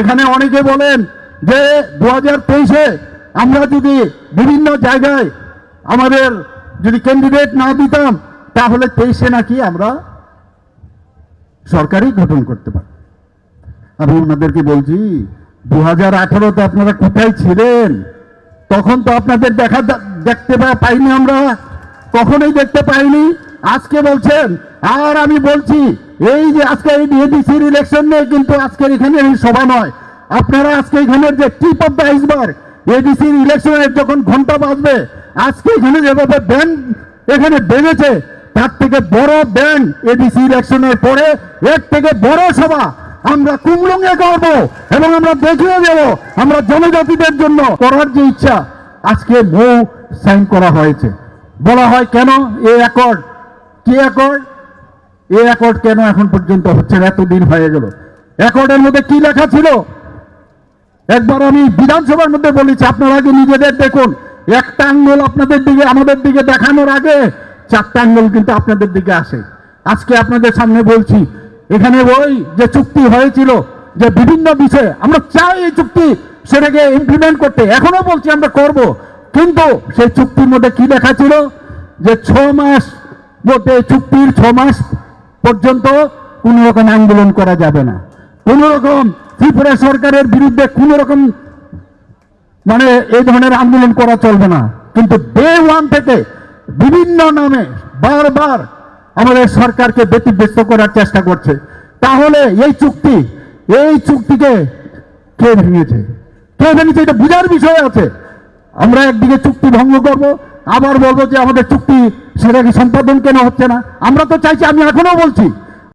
এখানে অনেকে বলেন যে 2023-এ আমরা যদি বিভিন্ন জায়গায় আমাদের যদি ক্যান্ডিডেট না দিতাম তাহলে 23-এ নাকি আমরা সরকারই গঠন করতে পারি। আমি ওনাদেরকে বলছি 2018-তে আপনারা কোথায় ছিলেন? তখন তো আপনাদের দেখতে পাইনি, আমরা কখনোই দেখতে পাইনি। আজকে বলছেন, আর আমি বলছি এই যে আজকে এই এডিসির ইলেকশন নিয়ে কিন্তু আজকের এখানে এই সভা নয়, আপনারা আজকে এখানের যে টিপ অফ দ্য আইসবার্গ এডিসির ইলেকশনের যখন ঘন্টা বাজবে, আজকে এখানে যেভাবে ব্যান্ড এখানে বেজেছে তার থেকে বড় ব্যান্ড এডিসি ইলেকশনের পরে এর থেকে বড় সভা আমরা কুমলুঙে করব এবং আমরা দেখিয়ে দেব আমরা জনজাতিদের জন্য করার যে ইচ্ছা। আজকে মৌ সাইন করা হয়েছে, বলা হয় কেন এই অ্যাকর্ড, কি অ্যাকর্ড, এই অ্যাকর্ড কেন এখন পর্যন্ত হচ্ছে না? এতদিন হয়ে গেল, অ্যাকর্ডের মধ্যে কি লেখা ছিল? একবার আমি বিধানসভার মধ্যে বলেছি, আপনারা আগে নিজেদের দেখুন, একটা আঙ্গুল আপনাদের দিকে আমাদের দিকে দেখানোর আগে 4টা আঙ্গুল কিন্তু আপনাদের দিকে আসে। আজকে আপনাদের সামনে বলছি, এখানে ওই যে চুক্তি হয়েছিল যে বিভিন্ন বিষয়ে আমরা চাই এই চুক্তি সেটাকে ইমপ্লিমেন্ট করতে, এখনো বলছি আমরা করব, কিন্তু সেই চুক্তির মধ্যে কি লেখা ছিল যে 6 মাস মধ্যে চুক্তির 6 মাস পর্যন্ত কোন রকম আন্দোলন করা যাবে না, কোন রকম ত্রিপুরা সরকারের বিরুদ্ধে কোন রকম মানে এই ধরনের আন্দোলন করা চলবে না। কিন্তু ডে 1 থেকে বিভিন্ন নামে বারবার আমাদের সরকারকে ব্যতিব্যস্ত করার চেষ্টা করছে। তাহলে এই চুক্তিকে কে ভেঙেছে, কে ভেঙেছে এটা বুঝার বিষয় আছে। আমরা একদিকে চুক্তি ভঙ্গ করব, আবার বলবো যে আমাদের চুক্তি সেটাকে সম্পাদন কেন হচ্ছে না। আমরা তো চাইছি, আমি এখনো বলছি